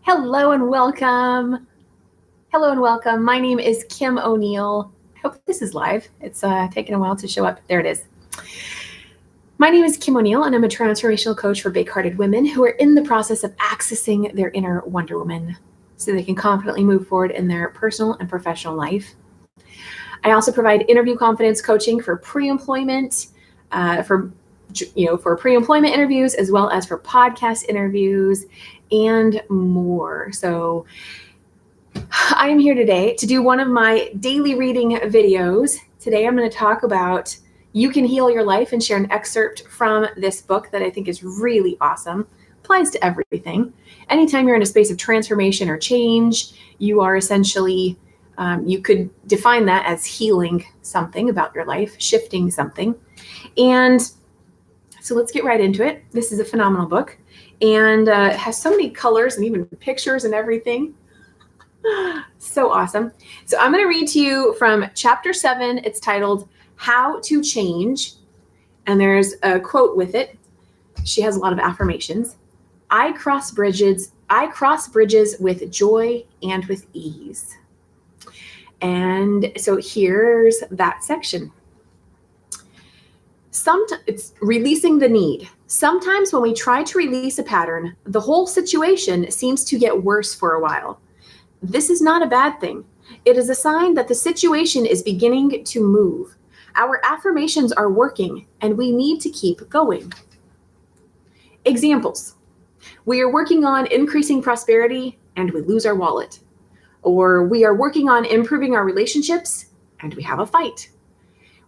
Hello and welcome. Hello and welcome. My name is Kim O'Neill. I hope this is live. It's taken a while to show up. There it is. My name is Kim O'Neill, and I'm a transformational coach for big-hearted women who are in the process of accessing their inner Wonder Woman so they can confidently move forward in their personal and professional life. I also provide interview confidence coaching for pre-employment, for pre-employment interviews, as well as for podcast interviews and more. So I am here today to do one of my daily reading videos. Today I'm going to talk about You Can Heal Your Life and share an excerpt from this book that I think is really awesome. Applies to everything. Anytime you're in a space of transformation or change, you are essentially, you could define that as healing something about your life, shifting something. And so let's get right into it. This is a phenomenal book, and it has so many colors and even pictures and everything. So awesome. So I'm going to read to you from chapter 7. It's titled How to Change. And there's a quote with it. She has a lot of affirmations. I cross bridges with joy and with ease. And so here's that section. It's releasing the need. Sometimes when we try to release a pattern, the whole situation seems to get worse for a while. This is not a bad thing. It is a sign that the situation is beginning to move. Our affirmations are working, and we need to keep going. Examples. We are working on increasing prosperity, and we lose our wallet. Or we are working on improving our relationships, and we have a fight.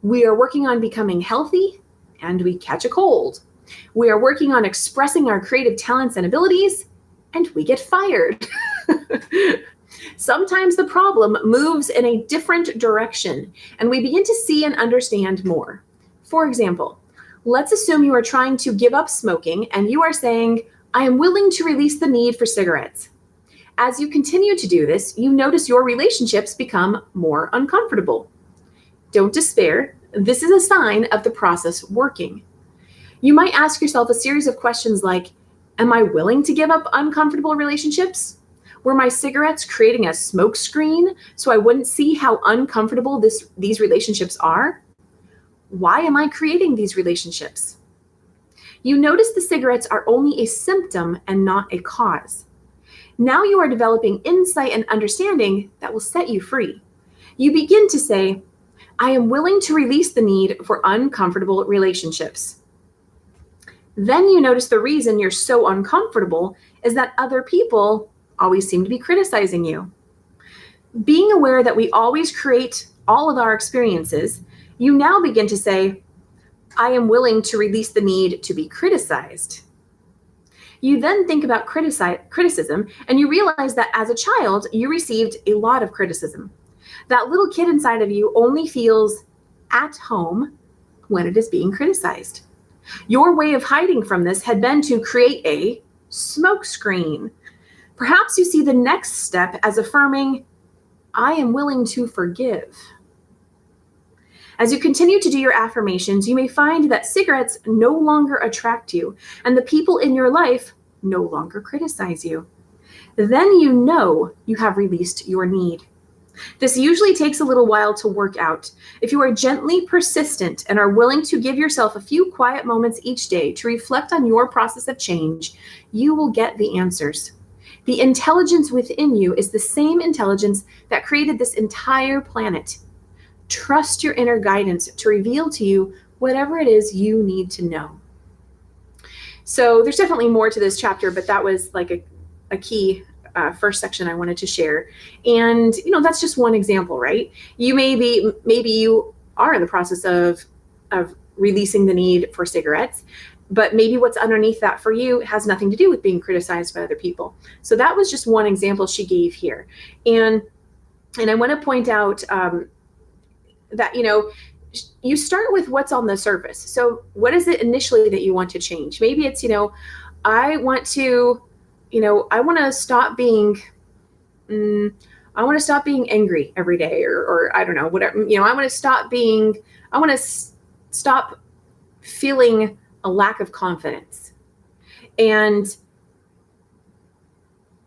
We are working on becoming healthy, and we catch a cold. We are working on expressing our creative talents and abilities, and we get fired. Sometimes the problem moves in a different direction, and we begin to see and understand more. For example, let's assume you are trying to give up smoking, and you are saying, I am willing to release the need for cigarettes. As you continue to do this, you notice your relationships become more uncomfortable. Don't despair. This is a sign of the process working. You might ask yourself a series of questions like, am I willing to give up uncomfortable relationships? Were my cigarettes creating a smoke screen so I wouldn't see how uncomfortable these relationships are? Why am I creating these relationships? You notice the cigarettes are only a symptom and not a cause. Now you are developing insight and understanding that will set you free. You begin to say, I am willing to release the need for uncomfortable relationships. Then you notice the reason you're so uncomfortable is that other people always seem to be criticizing you. Being aware that we always create all of our experiences, you now begin to say, I am willing to release the need to be criticized. You then think about criticism, and you realize that as a child, you received a lot of criticism. That little kid inside of you only feels at home when it is being criticized. Your way of hiding from this had been to create a smoke screen. Perhaps you see the next step as affirming, I am willing to forgive. As you continue to do your affirmations, you may find that cigarettes no longer attract you, and the people in your life no longer criticize you. Then you know you have released your need. This usually takes a little while to work out. If you are gently persistent and are willing to give yourself a few quiet moments each day to reflect on your process of change, you will get the answers. The intelligence within you is the same intelligence that created this entire planet. Trust your inner guidance to reveal to you whatever it is you need to know. So there's definitely more to this chapter, but that was like a key first section I wanted to share. And, that's just one example, right? Maybe you are in the process of releasing the need for cigarettes, but maybe what's underneath that for you has nothing to do with being criticized by other people. So that was just one example she gave here. And I want to point out that, you start with what's on the surface. So what is it initially that you want to change? Maybe it's, I want to stop being, I want to stop being angry every day, or I don't know, whatever, I want to stop feeling a lack of confidence. And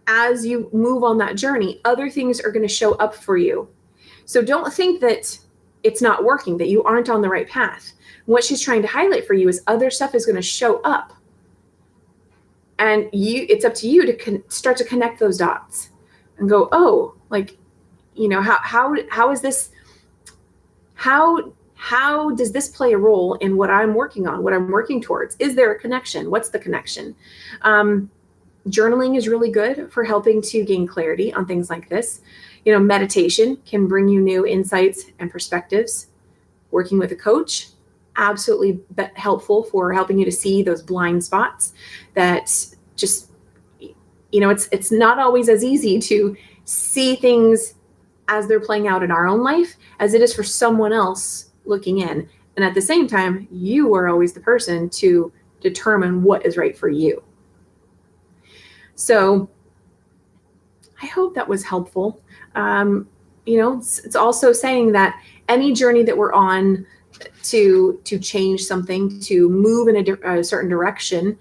as you move on that journey, other things are going to show up for you. So don't think that it's not working, that you aren't on the right path. What she's trying to highlight for you is other stuff is going to show up. And it's up to you to start to connect those dots and go, oh, like, you know, how is this, how does this play a role in what I'm working on, what I'm working towards? Is there a connection? What's the connection? Journaling is really good for helping to gain clarity on things like this. You know, meditation can bring you new insights and perspectives. Working with a coach, absolutely helpful for helping you to see those blind spots that just, you know, it's not always as easy to see things as they're playing out in our own life as it is for someone else looking in. And at the same time, you are always the person to determine what is right for you. So I hope that was helpful. You know, it's also saying that any journey that we're on to change something, to move in a certain direction,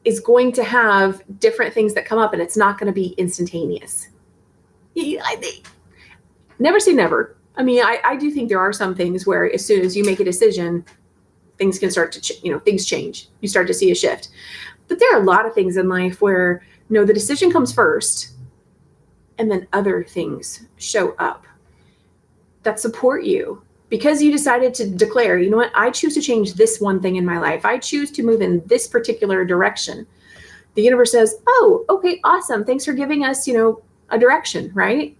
is going to have different things that come up, and it's not going to be instantaneous. Never say never. I mean, I do think there are some things where as soon as you make a decision, things can start to, things change. You start to see a shift. But there are a lot of things in life where, the decision comes first, and then other things show up that support you because you decided to declare, you know what, I choose to change this one thing in my life. I choose to move in this particular direction. The universe says, oh, okay, awesome. Thanks for giving us, a direction, right?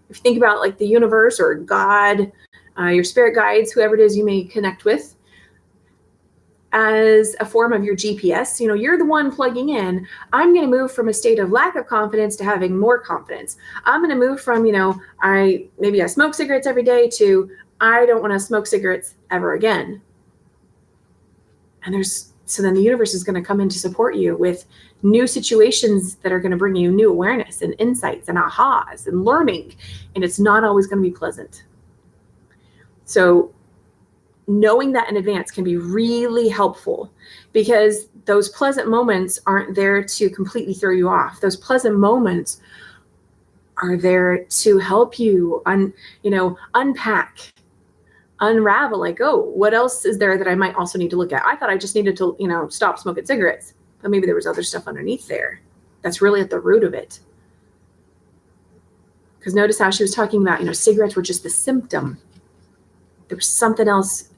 If you think about like the universe or God, your spirit guides, whoever it is you may connect with, as a form of your GPS, you're the one plugging in. I'm going to move from a state of lack of confidence to having more confidence. I'm going to move from, I smoke cigarettes every day to I don't want to smoke cigarettes ever again. And so then the universe is going to come in to support you with new situations that are going to bring you new awareness and insights and ahas and learning. And it's not always going to be pleasant. So knowing that in advance can be really helpful because those pleasant moments aren't there to completely throw you off. Those pleasant moments are there to help you unpack, unravel, like, oh, what else is there that I might also need to look at? I thought I just needed to, stop smoking cigarettes, but maybe there was other stuff underneath there that's really at the root of it. Because notice how she was talking about, cigarettes were just the symptom. There was something else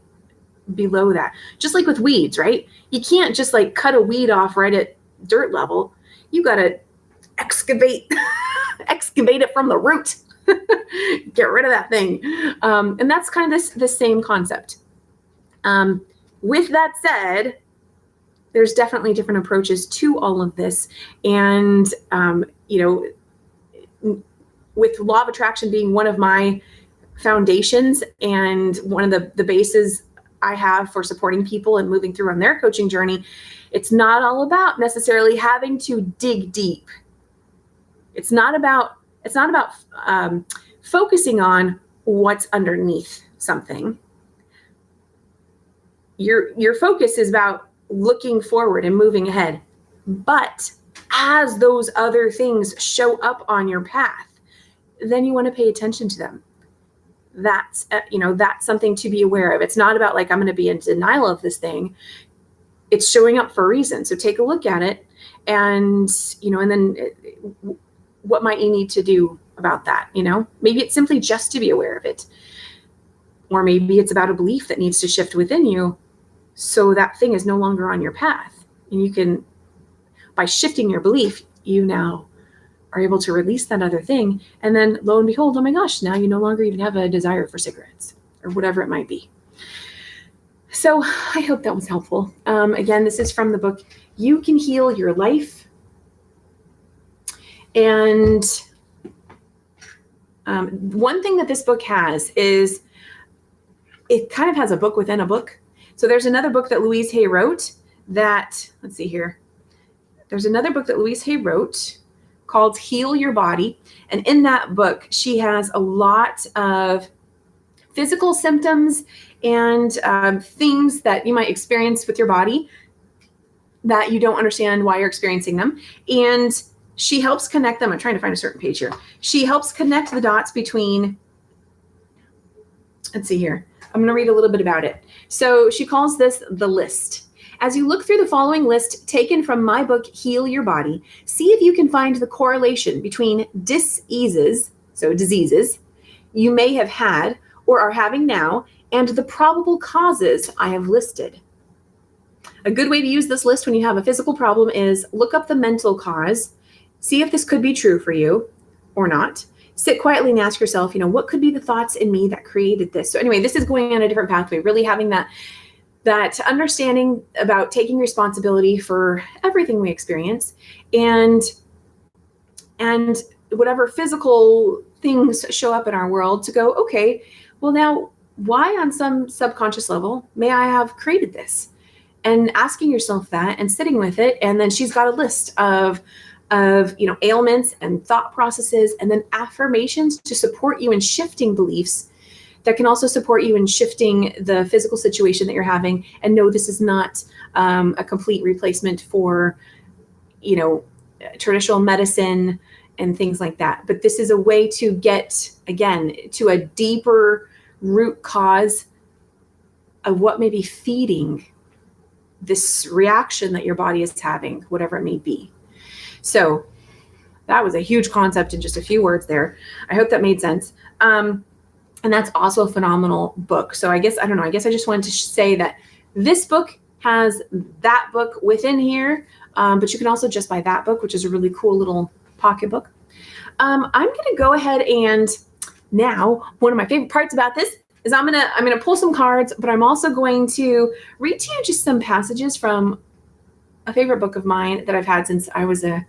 below that. Just like with weeds, right? You can't just like cut a weed off right at dirt level. You got to excavate it from the root. Get rid of that thing. And that's kind of the same concept. With that said, there's definitely different approaches to all of this. And, with law of attraction being one of my foundations and one of the bases I have for supporting people and moving through on their coaching journey, it's not all about necessarily having to dig deep. It's not about focusing on what's underneath something. Your focus is about looking forward and moving ahead. But as those other things show up on your path, then you want to pay attention to them. That's something to be aware of. It's not about like, I'm going to be in denial of this thing. It's showing up for a reason. So take a look at it and then what might you need to do about that? Maybe it's simply just to be aware of it. Or maybe it's about a belief that needs to shift within you so that thing is no longer on your path. And you can, by shifting your belief, you now are able to release that other thing. And then lo and behold, oh my gosh, now you no longer even have a desire for cigarettes or whatever it might be. So I hope that was helpful. Again, this is from the book, You Can Heal Your Life. And one thing that this book has is it kind of has a book within a book. So there's another book that Louise Hay wrote that, let's see here. There's another book that Louise Hay wrote called Heal Your Body. And in that book, she has a lot of physical symptoms and things that you might experience with your body that you don't understand why you're experiencing them. And she helps connect them. I'm trying to find a certain page here. She helps connect the dots between, let's see here. I'm going to read a little bit about it. So she calls this the list. As you look through the following list taken from my book, Heal Your Body, see if you can find the correlation between diseases, so diseases, you may have had or are having now, and the probable causes I have listed. A good way to use this list when you have a physical problem is look up the mental cause, see if this could be true for you or not. Sit quietly and ask yourself, what could be the thoughts in me that created this? So anyway, this is going on a different pathway, really having that understanding about taking responsibility for everything we experience and whatever physical things show up in our world to go, okay, well now, why on some subconscious level may I have created this? And asking yourself that and sitting with it. And then she's got a list of ailments and thought processes, and then affirmations to support you in shifting beliefs that can also support you in shifting the physical situation that you're having. And no, this is not a complete replacement for, traditional medicine and things like that. But this is a way to get, again, to a deeper root cause of what may be feeding this reaction that your body is having, whatever it may be. So that was a huge concept in just a few words there. I hope that made sense. And that's also a phenomenal book. So I guess I just wanted to say that this book has that book within here, but you can also just buy that book, which is a really cool little pocketbook. I'm going to go ahead and now one of my favorite parts about this is I'm gonna pull some cards, but I'm also going to read to you just some passages from a favorite book of mine that I've had since I was a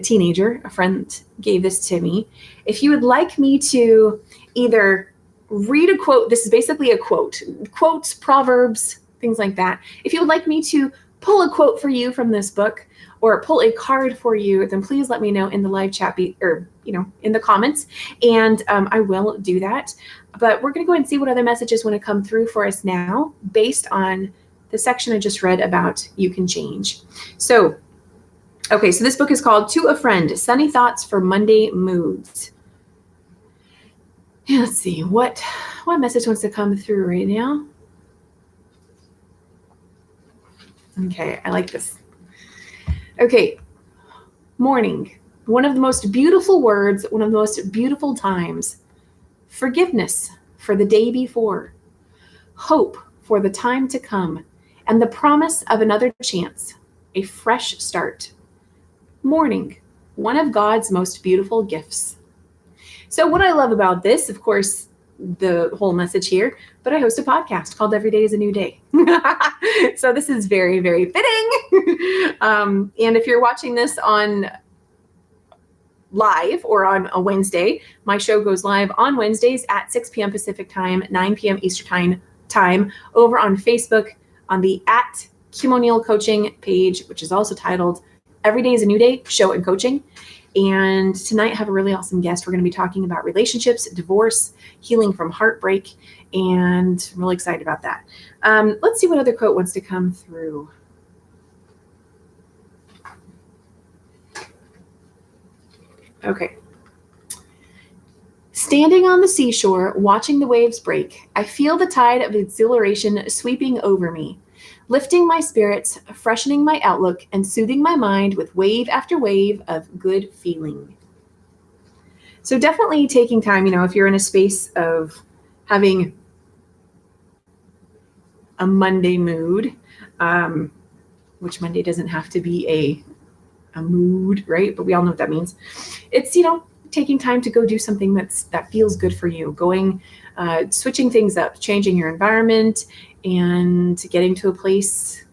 teenager. A friend gave this to me. If you would like me to either read a quote, this is basically a quote, quotes, proverbs, things like that. If you would like me to pull a quote for you from this book or pull a card for you, then please let me know in the live chat or in the comments, and I will do that. But we're going to go and see what other messages want to come through for us now based on the section I just read about you can change. So, okay, so this book is called To a Friend, Sunny Thoughts for Monday Moods. Yeah, let's see, what message wants to come through right now? Okay, I like this. Okay, morning. One of the most beautiful words, one of the most beautiful times. Forgiveness for the day before. Hope for the time to come. And the promise of another chance. A fresh start. Morning. One of God's most beautiful gifts. So what I love about this, of course, the whole message here, but I host a podcast called Every Day is a New Day. So this is very, very fitting. And if you're watching this on live or on a Wednesday, my show goes live on Wednesdays at 6 p.m. Pacific time, 9 p.m. Eastern time over on Facebook on the @Kim O'Neill Coaching page, which is also titled Every Day is a New Day, Show and Coaching. And tonight I have a really awesome guest. We're going to be talking about relationships, divorce, healing from heartbreak, and I'm really excited about that. Let's see what other quote wants to come through. Okay. Standing on the seashore, watching the waves break, I feel the tide of exhilaration sweeping over me, lifting my spirits, freshening my outlook, and soothing my mind with wave after wave of good feeling. So definitely taking time, if you're in a space of having a Monday mood, which Monday doesn't have to be a mood, right? But we all know what that means. It's, taking time to go do something that feels good for you, going, switching things up, changing your environment, and getting to a place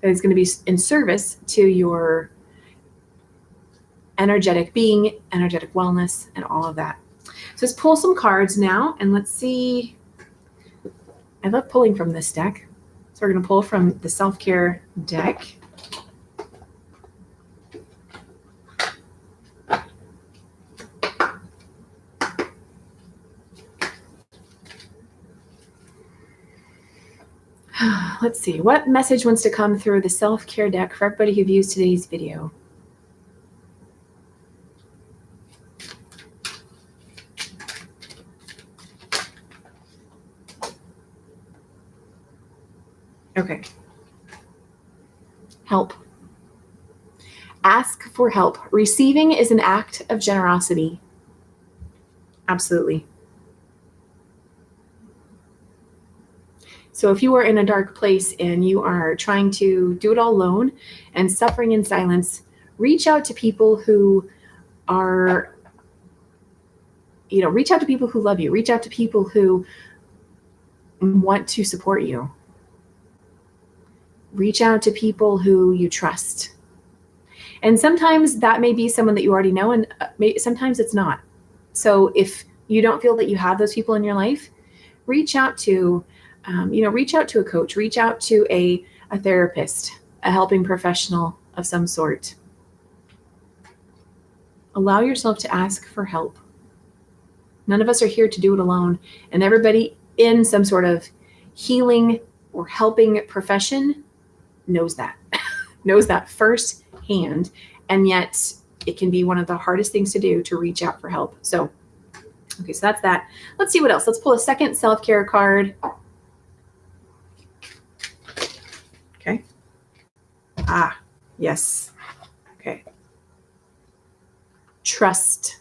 that is going to be in service to your energetic being, energetic wellness, and all of that. So let's pull some cards now, and let's see. I love pulling from this deck. So we're going to pull from the self-care deck. Let's see. What message wants to come through the self-care deck for everybody who views today's video? Okay. Help. Ask for help. Receiving is an act of generosity. Absolutely. So if you are in a dark place and you are trying to do it all alone and suffering in silence, reach out to people who are, reach out to people who love you. Reach out to people who want to support you. Reach out to people who you trust. And sometimes that may be someone that you already know, and sometimes it's not. So if you don't feel that you have those people in your life, reach out to a coach, reach out to a therapist, a helping professional of some sort. Allow yourself to ask for help. None of us are here to do it alone, and everybody in some sort of healing or helping profession knows that, knows that firsthand, and yet it can be one of the hardest things to do to reach out for help. So, okay, so that's that. Let's see what else. Let's pull a second self-care card. Okay. Yes. Okay. Trust.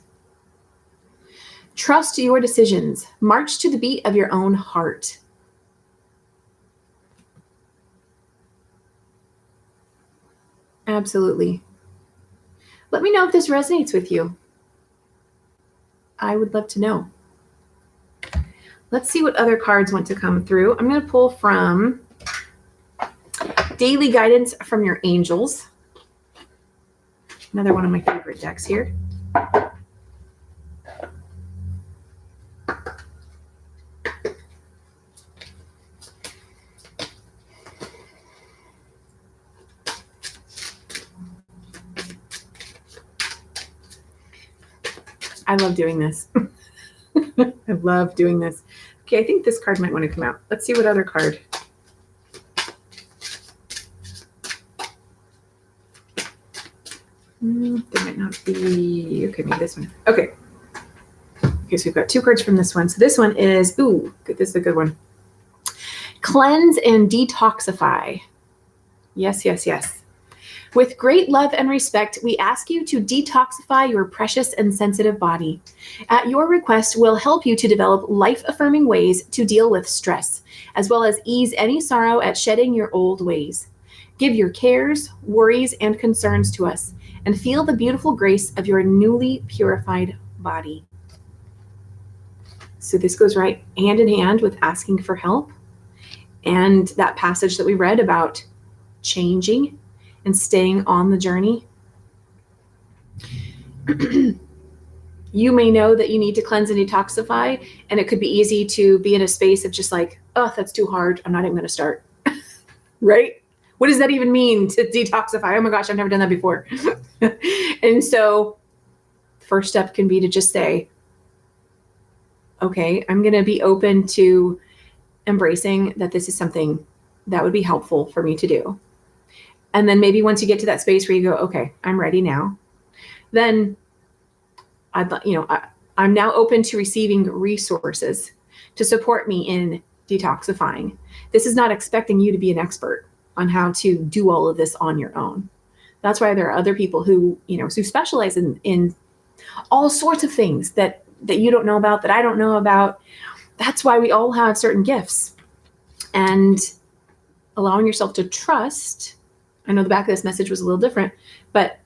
Trust your decisions. March to the beat of your own heart. Absolutely. Let me know if this resonates with you. I would love to know. Let's see what other cards want to come through. I'm going to pull from Daily Guidance from Your Angels. Another one of my favorite decks here. I love doing this. I love doing this. Okay, I think this card might want to come out. Let's see what other card. There might not be. Okay, maybe this one. Okay. Okay, so we've got two cards from this one. So this one is, this is a good one. Cleanse and detoxify. Yes, yes, yes. With great love and respect, we ask you to detoxify your precious and sensitive body. At your request, we'll help you to develop life-affirming ways to deal with stress, as well as ease any sorrow at shedding your old ways. Give your cares, worries, and concerns to us, and feel the beautiful grace of your newly purified body. So this goes right hand in hand with asking for help, and that passage that we read about changing and staying on the journey. You may know that you need to cleanse and detoxify, and it could be easy to be in a space of just like, oh, that's too hard. I'm not even going to start. Right? What does that even mean to detoxify? Oh my gosh, I've never done that before. And so first step can be to just say, okay, I'm going to be open to embracing that this is something that would be helpful for me to do. And then maybe once you get to that space where you go, okay, I'm ready now, then I'm now open to receiving resources to support me in detoxifying. This is not expecting you to be an expert on how to do all of this on your own. That's why there are other people who specialize in all sorts of things that you don't know about, that I don't know about. That's why we all have certain gifts. And allowing yourself to trust, I know the back of this message was a little different, but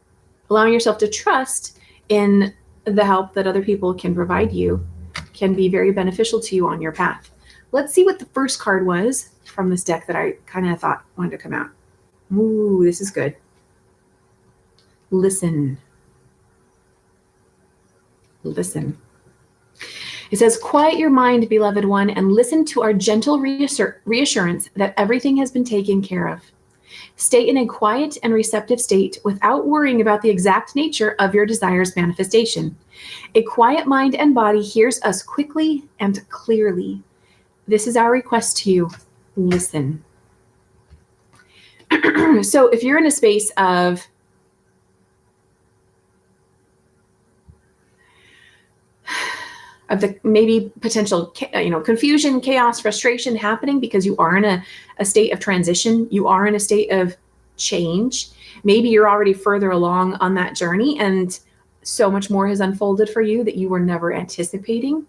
allowing yourself to trust in the help that other people can provide you can be very beneficial to you on your path. Let's see what the first card was from this deck that I kind of thought wanted to come out. Ooh, this is good. Listen. Listen. It says, quiet your mind, beloved one, and listen to our gentle reassurance that everything has been taken care of. Stay in a quiet and receptive state without worrying about the exact nature of your desire's manifestation. A quiet mind and body hears us quickly and clearly. This is our request to you. Listen. So if you're in a space of the maybe potential, confusion, chaos, frustration happening because you are in a state of transition, you are in a state of change. Maybe you're already further along on that journey and so much more has unfolded for you that you were never anticipating.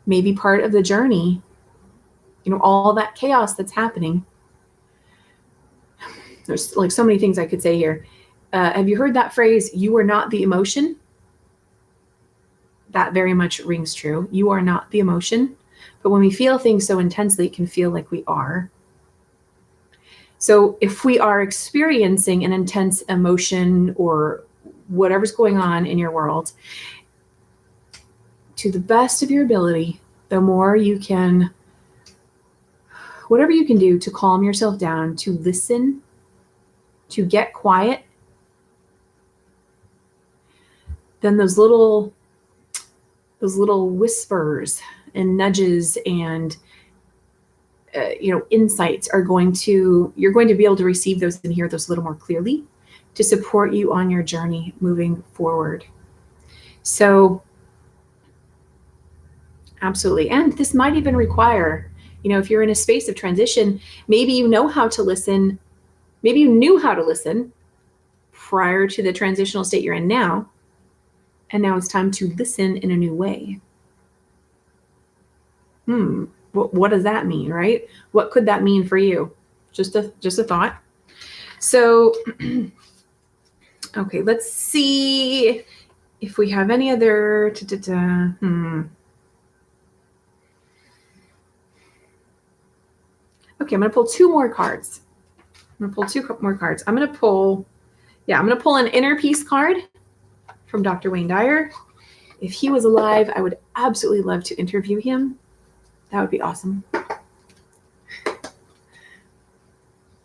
Maybe part of the journey, all that chaos that's happening. There's like so many things I could say here. Have you heard that phrase, you are not the emotion? That very much rings true. You are not the emotion. But when we feel things so intensely, it can feel like we are. So if we are experiencing an intense emotion or whatever's going on in your world, to the best of your ability, the more you can, whatever you can do to calm yourself down, to listen, to get quiet, then those little whispers and nudges and insights you're going to be able to receive those and hear those a little more clearly to support you on your journey moving forward. So absolutely. And this might even require, if you're in a space of transition, maybe you know how to listen. Maybe you knew how to listen prior to the transitional state you're in now. And now it's time to listen in a new way. What does that mean, right? What could that mean for you? Just a thought. So, okay, let's see if we have any other. Okay, I'm going to pull two more cards. I'm going to pull an inner peace card from Dr. Wayne Dyer. If he was alive, I would absolutely love to interview him. That would be awesome.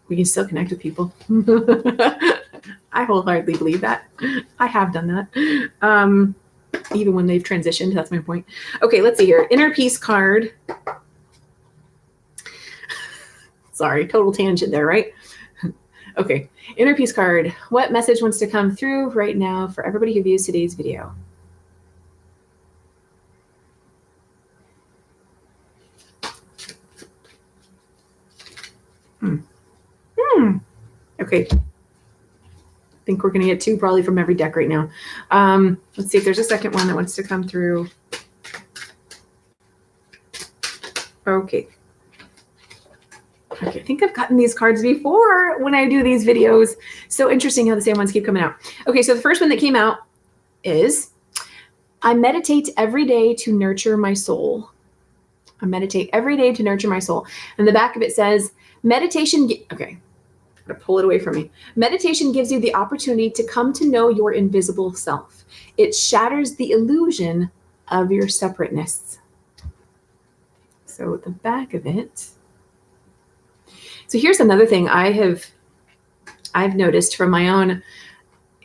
We can still connect with people. I wholeheartedly believe that. I have done that. Even when they've transitioned, that's my point. Okay, let's see here. Inner peace card. Sorry, total tangent there, right? Okay, inner peace card. What message wants to come through right now for everybody who views today's video? Okay. I think we're going to get two probably from every deck right now. Let's see if there's a second one that wants to come through. Okay. I think I've gotten these cards before when I do these videos. So interesting how the same ones keep coming out. Okay, so the first one that came out is, I meditate every day to nurture my soul. I meditate every day to nurture my soul. And the back of it says, meditation, okay, I'm gonna pull it away from me. Meditation gives you the opportunity to come to know your invisible self. It shatters the illusion of your separateness. So at the back of it, so here's another thing I've noticed from my own,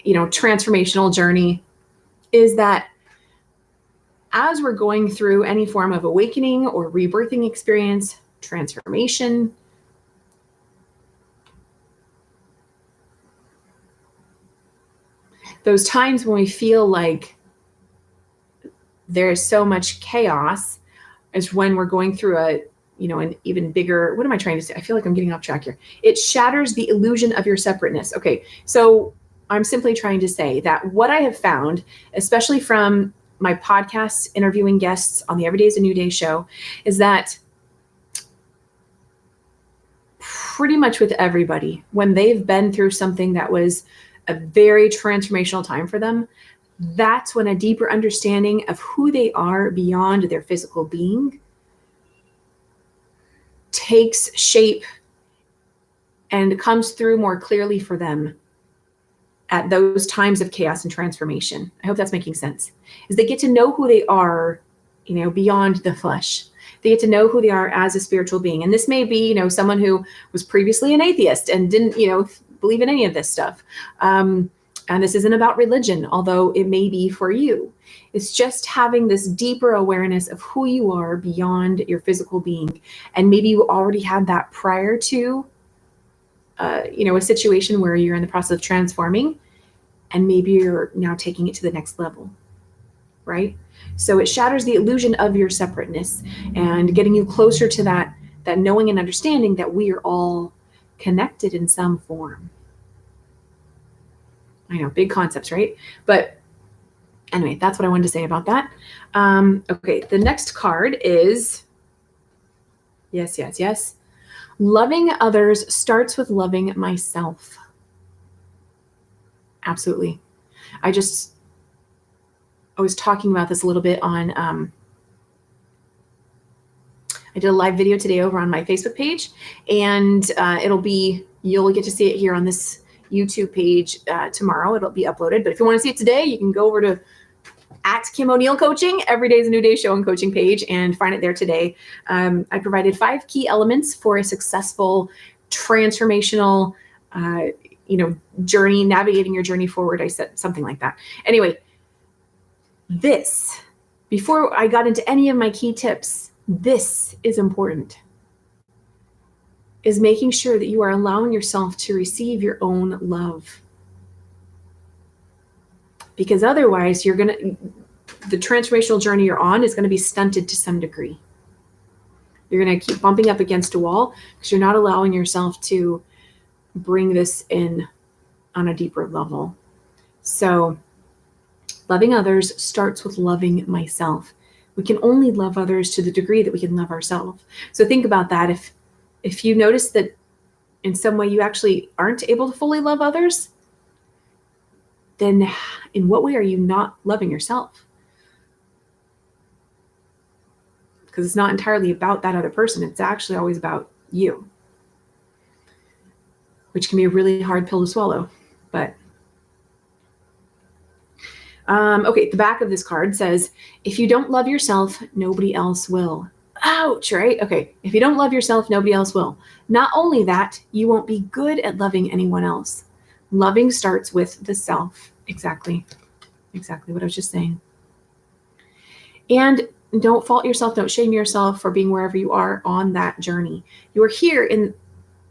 transformational journey, is that as we're going through any form of awakening or rebirthing experience, transformation, those times when we feel like there's so much chaos is when we're going through an even bigger, what am I trying to say? I feel like I'm getting off track here. It shatters the illusion of your separateness. Okay, so I'm simply trying to say that what I have found, especially from my podcasts interviewing guests on the Every Day is a New Day show, is that pretty much with everybody, when they've been through something that was a very transformational time for them, that's when a deeper understanding of who they are beyond their physical being takes shape and comes through more clearly for them at those times of chaos and transformation. I hope that's making sense. Is they get to know who they are, beyond the flesh. They get to know who they are as a spiritual being. And this may be, someone who was previously an atheist and didn't, believe in any of this stuff. And this isn't about religion, although it may be for you. It's just having this deeper awareness of who you are beyond your physical being. And maybe you already had that prior to, a situation where you're in the process of transforming, and maybe you're now taking it to the next level, right? So it shatters the illusion of your separateness and getting you closer to that knowing and understanding that we are all connected in some form. I know, big concepts, right? But anyway, that's what I wanted to say about that. Okay, the next card is, yes. Loving others starts with loving myself. Absolutely. I was talking about this a little bit on, I did a live video today over on my Facebook page, and you'll get to see it here on this YouTube page tomorrow. It'll be uploaded. But if you want to see it today, you can go over to @KimO'Neill Every Day is a New Day show and coaching page and find it there today. I provided 5 key elements for a successful transformational, journey, navigating your journey forward. I said something like that. Anyway, before I got into any of my key tips, this is important, is making sure that you are allowing yourself to receive your own love. Because otherwise the transformational journey you're on is going to be stunted to some degree. You're going to keep bumping up against a wall because you're not allowing yourself to bring this in on a deeper level. So loving others starts with loving myself. We can only love others to the degree that we can love ourselves. So think about that. If you notice that in some way you actually aren't able to fully love others, then in what way are you not loving yourself? Because it's not entirely about that other person. It's actually always about you, which can be a really hard pill to swallow. But okay, the back of this card says, if you don't love yourself, nobody else will. Ouch, right? Okay, if you don't love yourself, nobody else will. Not only that, you won't be good at loving anyone else. Loving starts with the self. Exactly what I was just saying. And don't fault yourself, don't shame yourself for being wherever you are on that journey. You are here in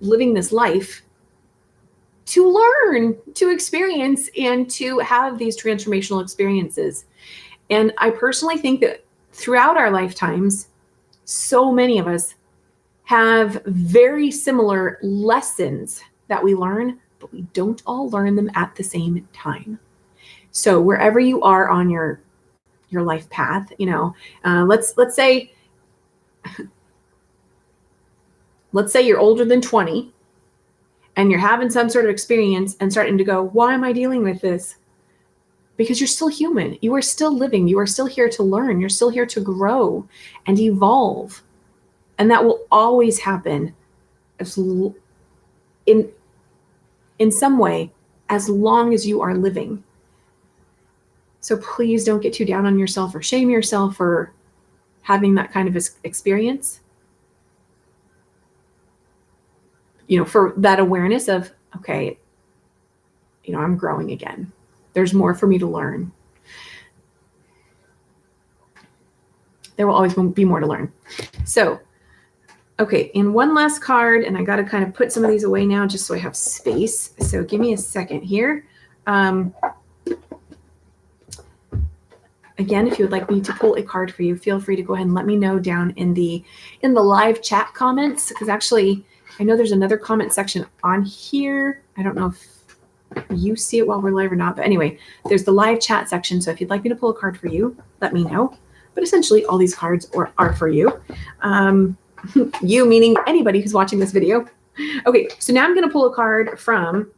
living this life to learn, to experience, and to have these transformational experiences. And I personally think that throughout our lifetimes, so many of us have very similar lessons that we learn, but we don't all learn them at the same time. So wherever you are on your life path, let's say you're older than 20 and you're having some sort of experience and starting to go, why am I dealing with this? Because you're still human. You are still living. You are still here to learn. You're still here to grow and evolve. And that will always happen in some way, as long as you are living. So please don't get too down on yourself or shame yourself for having that kind of experience. For that awareness of, okay, I'm growing again. There's more for me to learn. There will always be more to learn. So, okay, and one last card, and I got to kind of put some of these away now just so I have space. So give me a second here. Again, if you would like me to pull a card for you, feel free to go ahead and let me know down in the live chat comments, because actually I know there's another comment section on here. I don't know if you see it while we're live or not, but anyway, there's the live chat section. So if you'd like me to pull a card for you, let me know. But essentially all these cards are for you. You meaning anybody who's watching this video. Okay, so now I'm going to pull a card from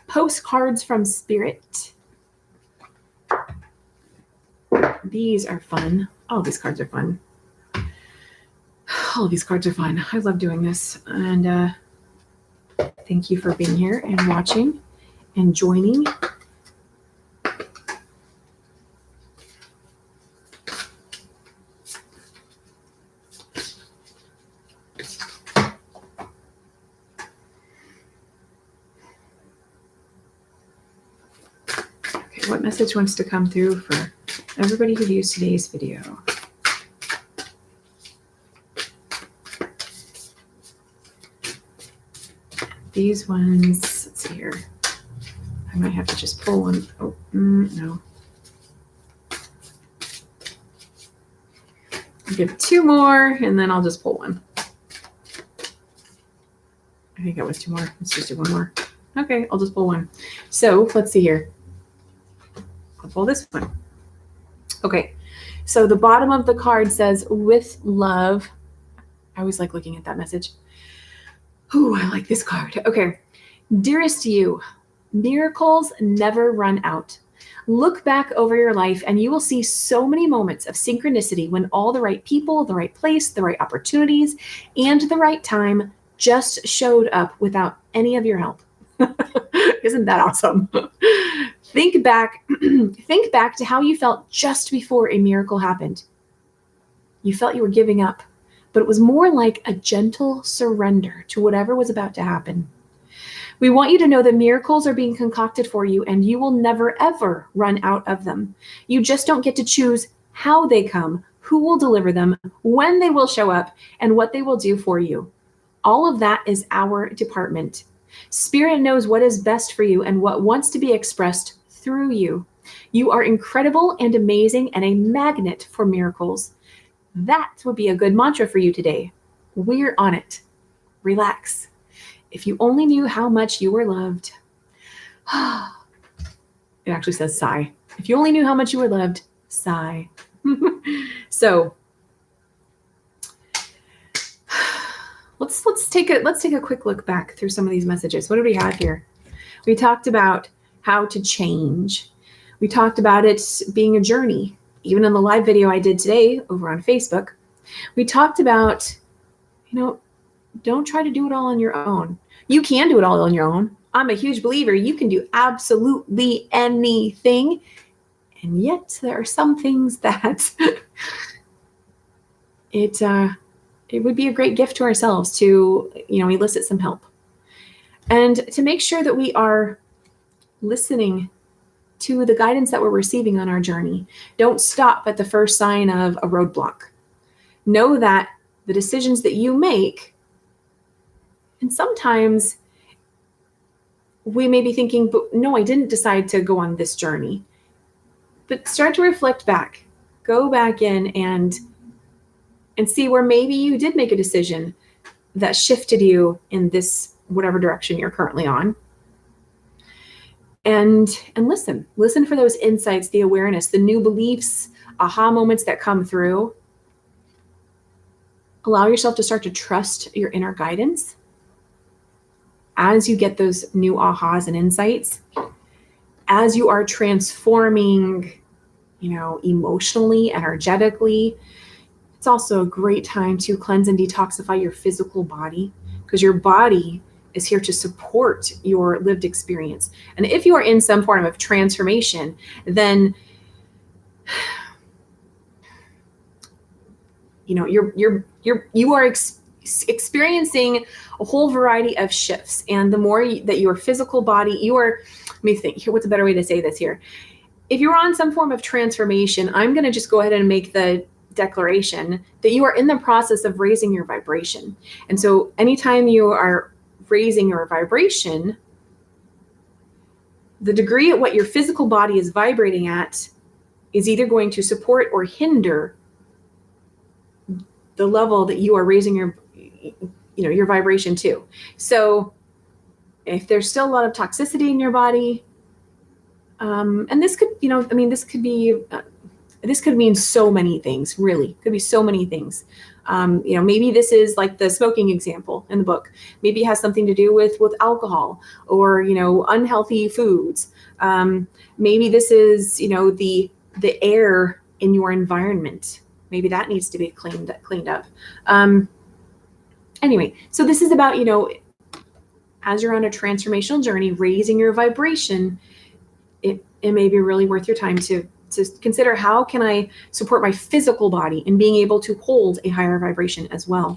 Postcards from Spirit. These are fun. All these cards are fun. All of these cards are fun. I love doing this. And thank you for being here and watching and joining. what message wants to come through for everybody who views today's video? These ones, let's see here. I might have to just pull one. Oh, no. I'll give 2 more, and then I'll just pull one. I think that was 2 more. Let's just do 1 more. Okay, I'll just pull one. So let's see here. I'll pull this one. Okay, so the bottom of the card says, with love. I always like looking at that message. Ooh, I like this card. Okay, dearest you, miracles never run out. Look back over your life and you will see so many moments of synchronicity when all the right people, the right place, the right opportunities, and the right time just showed up without any of your help. Isn't that awesome? Think back to how you felt just before a miracle happened. You felt you were giving up, but it was more like a gentle surrender to whatever was about to happen. We want you to know that miracles are being concocted for you and you will never, ever run out of them. You just don't get to choose how they come, who will deliver them, when they will show up, and what they will do for you. All of that is our department. Spirit knows what is best for you and what wants to be expressed through you. You are incredible and amazing and a magnet for miracles. That would be a good mantra for you today. We're on it. Relax. If you only knew how much you were loved. It actually says sigh. If you only knew how much you were loved, sigh. So let's take a quick look back through some of these messages. What do we have here? We talked about how to change. We talked about it being a journey. Even in the live video I did today over on Facebook, we talked about, don't try to do it all on your own. You can do it all on your own. I'm a huge believer. You can do absolutely anything. And yet there are some things that it would be a great gift to ourselves to, elicit some help. And to make sure that we are listening to the guidance that we're receiving on our journey. Don't stop at the first sign of a roadblock. Know that the decisions that you make, and sometimes we may be thinking, but no, I didn't decide to go on this journey. But start to reflect back. Go back in and see where maybe you did make a decision that shifted you in this whatever direction you're currently on. And listen for those insights, the awareness, the new beliefs, aha moments that come through. Allow yourself to start to trust your inner guidance as you get those new ahas and insights, as you are transforming, emotionally, energetically. It's also a great time to cleanse and detoxify your physical body, because your body is here to support your lived experience. And if you are in some form of transformation, then you are experiencing a whole variety of shifts. And the more that your physical body, let me think here, what's a better way to say this here? If you're on some form of transformation, I'm going to just go ahead and make the declaration that you are in the process of raising your vibration. And so anytime you are raising your vibration, the degree at what your physical body is vibrating at is either going to support or hinder the level that you are raising your vibration to. So if there's still a lot of toxicity in your body, and this could, this could mean so many things, really. Could be so many things. Maybe this is like the smoking example in the book. Maybe it has something to do with alcohol or, unhealthy foods. Maybe this is, the air in your environment. Maybe that needs to be cleaned up. Anyway, so this is about, as you're on a transformational journey, raising your vibration, it may be really worth your time to consider, how can I support my physical body in being able to hold a higher vibration as well?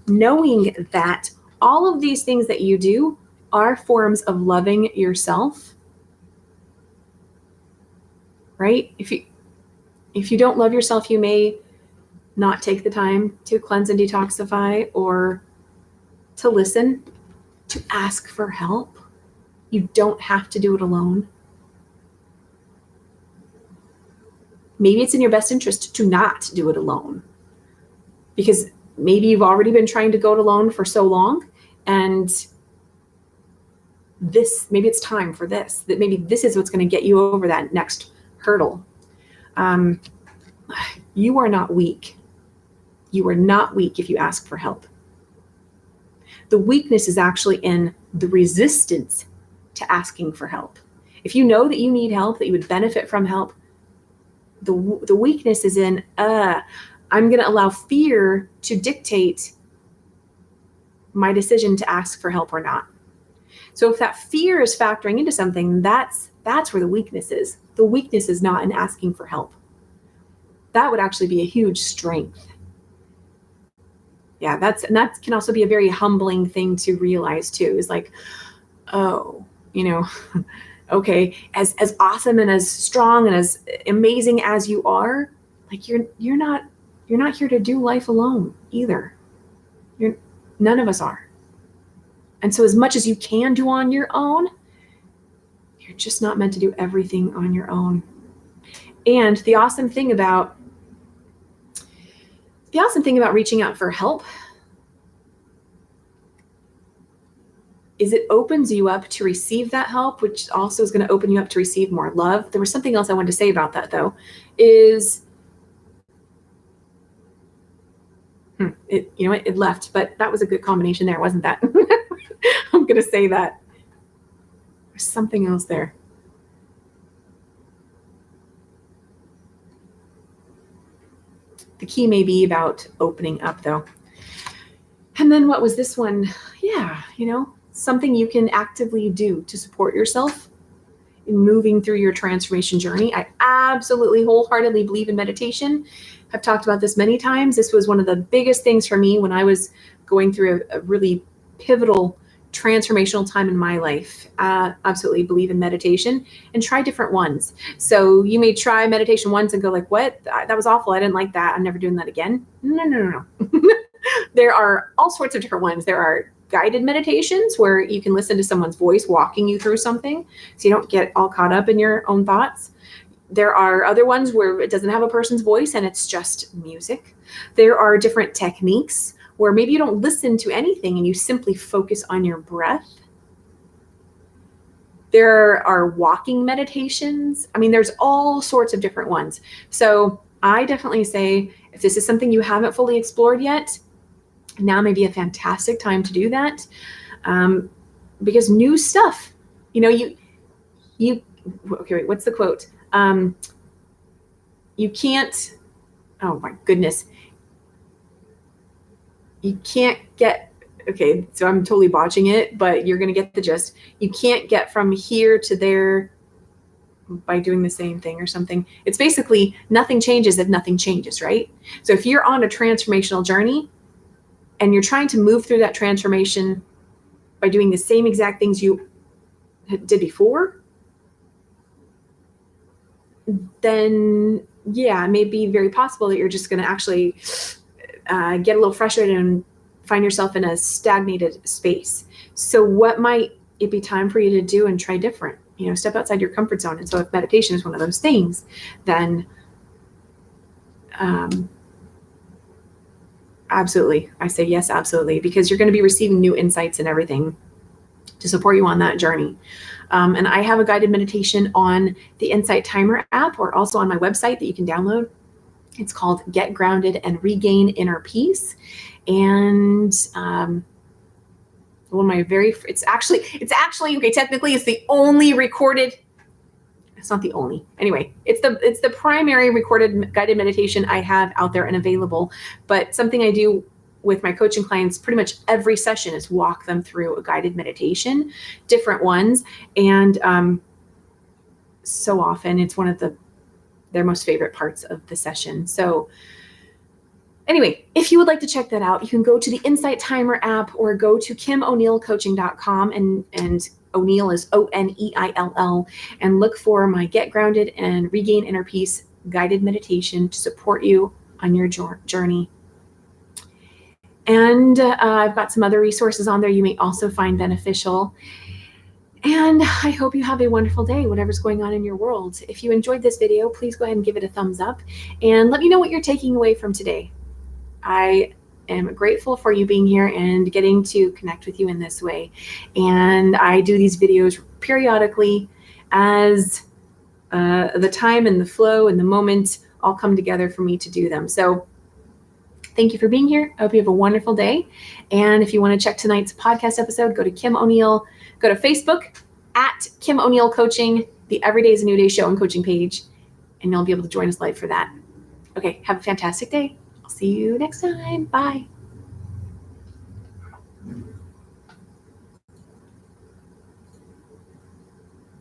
Knowing that all of these things that you do are forms of loving yourself right? If you don't love yourself, you may not take the time to cleanse and detoxify or to listen, to ask for help. You don't have to do it alone. Maybe it's in your best interest to not do it alone, because maybe you've already been trying to go it alone for so long, and maybe it's time for this, that maybe this is what's going to get you over that next hurdle. You are not weak. You are not weak if you ask for help. The weakness is actually in the resistance to asking for help. If you know that you need help, that you would benefit from help, the weakness is in, I'm going to allow fear to dictate my decision to ask for help or not. So if that fear is factoring into something, that's where the weakness is. The weakness is not in asking for help. That would actually be a huge strength. Yeah, that can also be a very humbling thing to realize too, is like, oh, okay, as awesome and as strong and as amazing as you are, like you're not here to do life alone either. None of us are. And so as much as you can do on your own, you're just not meant to do everything on your own. And the awesome thing about reaching out for help is it opens you up to receive that help, which also is going to open you up to receive more love. There was something else I wanted to say about that, though, is it left, but that was a good combination there, wasn't that? I'm going to say that. There's something else there. The key may be about opening up, though. And then what was this one? Yeah, something you can actively do to support yourself in moving through your transformation journey. I absolutely wholeheartedly believe in meditation. I've talked about this many times. This was one of the biggest things for me when I was going through a really pivotal transformational time in my life. Absolutely believe in meditation and try different ones. So you may try meditation once and go like, what? That was awful. I didn't like that. I'm never doing that again. No. There are all sorts of different ones. There are guided meditations where you can listen to someone's voice walking you through something so you don't get all caught up in your own thoughts. There are other ones where it doesn't have a person's voice and it's just music. There are different techniques where maybe you don't listen to anything and you simply focus on your breath. There are walking meditations. I mean, there's all sorts of different ones. So I definitely say, if this is something you haven't fully explored yet, now may be a fantastic time to do that, because new stuff, okay, wait, what's the quote? You can't, oh my goodness. You can't get, okay, so I'm totally botching it, but you're going to get the gist. You can't get from here to there by doing the same thing or something. It's basically nothing changes if nothing changes, right? So if you're on a transformational journey and you're trying to move through that transformation by doing the same exact things you did before, then yeah, it may be very possible that you're just going to actually get a little frustrated and find yourself in a stagnated space. So what might it be time for you to do and try different? Step outside your comfort zone. And so if meditation is one of those things, then absolutely, I say yes, absolutely, because you're going to be receiving new insights and everything to support you on that journey. And I have a guided meditation on the Insight Timer app, or also on my website that you can download. It's called Get Grounded and Regain Inner Peace. And one of my it's actually, okay, technically it's the only recorded, it's not the only, anyway, it's the primary recorded guided meditation I have out there and available. But something I do with my coaching clients pretty much every session is walk them through a guided meditation, different ones. And so often it's one of their most favorite parts of the session. So Anyway, if you would like to check that out, you can go to the Insight Timer app or go to KimO'NeillCoaching.com, and O'Neill is Oneill, and look for my Get Grounded and Regain Inner Peace guided meditation to support you on your journey. And I've got some other resources on there you may also find beneficial. And I hope you have a wonderful day, whatever's going on in your world. If you enjoyed this video, please go ahead and give it a thumbs up and let me know what you're taking away from today. I am grateful for you being here and getting to connect with you in this way. And I do these videos periodically as the time and the flow and the moment all come together for me to do them. So thank you for being here. I hope you have a wonderful day. And if you want to check tonight's podcast episode, go to Kim O'Neill, go to Facebook at Kim O'Neill Coaching, the Every Day is a New Day show and coaching page, and you'll be able to join us live for that. Okay, have a fantastic day. I'll see you next time. Bye.